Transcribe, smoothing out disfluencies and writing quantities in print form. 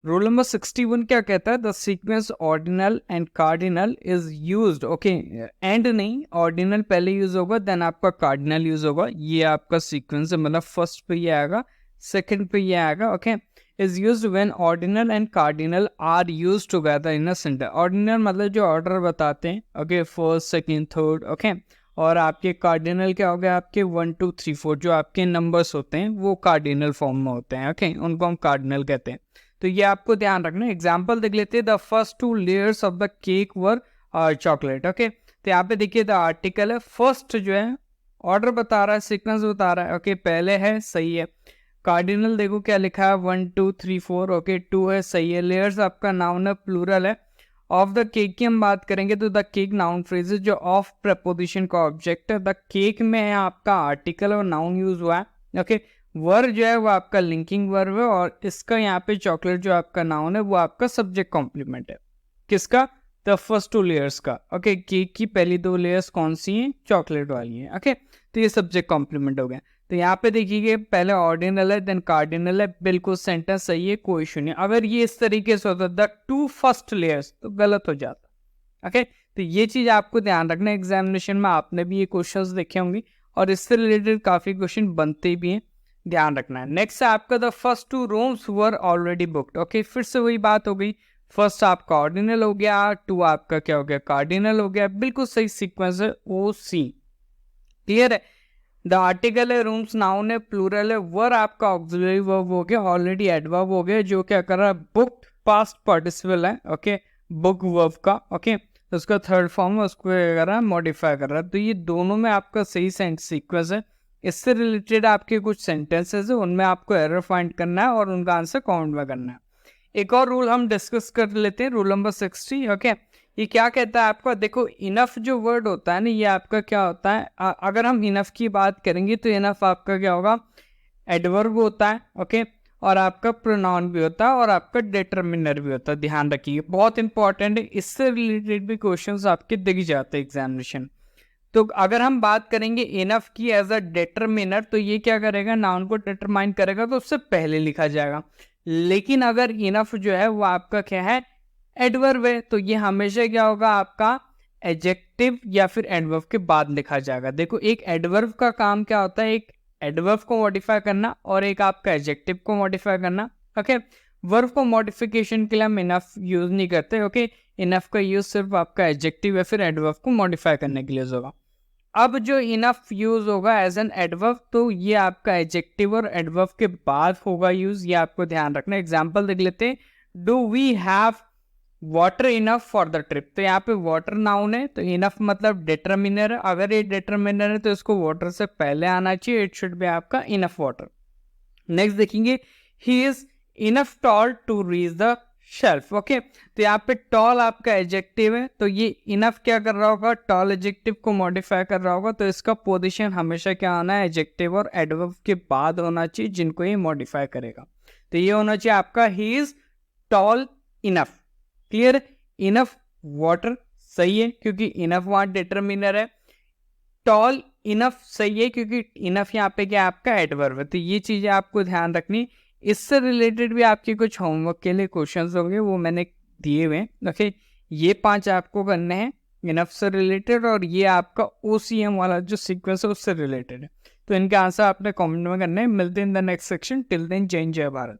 Rule number 61 क्या कहता है? The sequence ordinal and cardinal is used. Okay, and नहीं, ऑर्डिनल पहले यूज होगा देन आपका कार्डिनल यूज होगा। ये आपका सीक्वेंस है, मतलब फर्स्ट पे ये आएगा, सेकंड पे ये आएगा। Okay, is used when ordinal and cardinal are used together in a sentence. Ordinal मतलब जो ऑर्डर बताते हैं, okay, first second third. Okay, और आपके कार्डिनल क्या हो गया? आपके 1 2 3 4 जो आपके नंबर्स होते हैं वो कार्डिनल फॉर्म में होते हैं। ओके, उनको हम कार्डिनल कहते हैं। तो ये आपको ध्यान रखना है। एग्जाम्पल देख लेते हैं। The first 2 layers of the cake were chocolate. Okay, तो यहाँ पे देखिए द आर्टिकल है, फर्स्ट जो है ऑर्डर बता रहा है, सीक्वेंस बता रहा है। ओके, पहले है, सही है। कार्डिनल देखो क्या लिखा है, 1 2 3 4। ओके, 2 है, सही है। लेयर्स आपका नाउन है, प्लूरल है। ऑफ द केक की हम बात करेंगे तो द केक नाउन फ्रेज जो ऑफ प्रपोजिशन का ऑब्जेक्ट है। द केक में है आपका आर्टिकल और नाउन यूज हुआ है। ओके, वर्ब जो है वो आपका लिंकिंग वर्ब है, और इसका यहाँ पे चॉकलेट जो आपका नाउन है वो आपका सब्जेक्ट कॉम्प्लीमेंट है। किसका? द फर्स्ट 2 लेयर्स का। ओके, केक की पहली 2 लेयर्स कौन सी हैं? चॉकलेट वाली हैं। ओके, तो ये सब्जेक्ट कॉम्प्लीमेंट हो गया। तो यहाँ पे देखिए पहले ऑर्डिनल है देन कार्डिनल है, बिल्कुल सेंटेंस सही है, कोई इशू नहीं। अगर ये इस तरीके से होता द 2 फर्स्ट लेयर्स तो गलत हो जाता। ओके, तो ये चीज आपको ध्यान रखना। एग्जामिनेशन में आपने भी ये क्वेश्चंस देखे होंगे और इससे रिलेटेड काफी क्वेश्चन बनते भी हैं, ध्यान रखना है। नेक्स्ट है आपका the first 2 rooms were already booked. Okay, फिर से वही बात हो गई। फर्स्ट आपका ऑर्डिनल हो गया, 2 आपका क्या हो गया? कार्डिनल हो गया। बिल्कुल सही सीक्वेंस है, ओ सी। क्लियर है? द आर्टिकल है, रूम्स नाउन है, प्लूरल है। वर आपका ऑक्सिलरी वर्ब हो गया, ऑलरेडी एडवर्ब हो गया, जो क्या कर रहा है? बुक्ड पास्ट पार्टिसिपल है। ओके, बुक वर्ब का। ओके, तो उसका थर्ड फॉर्म है, उसको क्या कर रहा है? मॉडिफाई कर रहा है। तो ये दोनों में आपका सही सीक्वेंस है। इससे रिलेटेड आपके कुछ सेंटेंसेस है, उनमें आपको एरर फाइंड करना है और उनका आंसर कमेंट में करना है। एक और रूल हम डिस्कस कर लेते हैं, रूल नंबर 60। ओके, ये क्या कहता है आपका? देखो, इनफ जो वर्ड होता है ना, ये आपका क्या होता है? अगर हम इनफ की बात करेंगे तो इनफ आपका क्या होगा? एडवर्ब होता है। ओके, और आपका प्रोनाउन भी होता है और आपका डिटर्मिनर भी होता है। ध्यान रखिए, बहुत इंपॉर्टेंट है। इससे रिलेटेड भी क्वेश्चंस आपके दिख जाते हैं एग्जामिनेशन। तो अगर हम बात करेंगे इनफ की एज अ डिटरमिनर, तो ये क्या करेगा? नाउन को डिटरमाइन करेगा, तो उससे पहले लिखा जाएगा। लेकिन अगर इनफ जो है वो आपका क्या है? एडवर्ब है, तो ये हमेशा क्या होगा? आपका एडजेक्टिव या फिर एडवर्ब के बाद लिखा जाएगा। देखो, एक एडवर्ब का काम क्या होता है? एक एडवर्ब को मॉडिफाई करना और एक आपका एडजेक्टिव को मॉडिफाई करना। ओके, वर्ब को मॉडिफिकेशन के लिए हम इनफ यूज नहीं करते। ओके, इनफ का यूज सिर्फ आपका एडजेक्टिव या फिर एडवर्ब को मॉडिफाई करने के लिए होगा। अब जो इनफ यूज होगा एज एन एडवर्ब, तो ये आपका एडजेक्टिव और एडवर्ब के बाद होगा यूज, ये आपको ध्यान रखना। एग्जांपल देख लेते हैं। Do we have water enough for the trip? तो यहाँ पे वाटर नाउन है, तो इनफ मतलब डिटरमिनर है। अगर ये डिटरमिनर है तो इसको वाटर से पहले आना चाहिए, इट शुड बी आपका इनफ वाटर। नेक्स्ट देखेंगे, he is enough tall to reach the shelf. Okay, तो यहाँ पे टॉल आपका एडजेक्टिव है, तो ये इनफ क्या कर रहा होगा? टॉल एडजेक्टिव को मॉडिफाई कर रहा होगा, तो इसका पोजीशन हमेशा क्या आना है? एडजेक्टिव और एडवर्ब के बाद होना चाहिए, जिनको ये मॉडिफाई करेगा। तो ये होना चाहिए आपका he is tall enough. Clear? Enough water सही है क्योंकि इनफ वहां डिटरमिनर है। टॉल इनफ सही है क्योंकि इनफ यहाँ पे क्या आपका एडवर्ब है। तो ये चीजें आपको ध्यान रखनी। इससे रिलेटेड भी आपके कुछ होमवर्क के लिए क्वेश्चंस होंगे, वो मैंने दिए हुए हैं। ओके, ये 5 आपको करने हैं इनफ से रिलेटेड, और ये आपका OCM वाला जो सीक्वेंस है उससे रिलेटेड है। तो इनका आंसर आपने कमेंट में करना है। मिलते हैं in the next section. Till then, जय हिंद, जय भारत।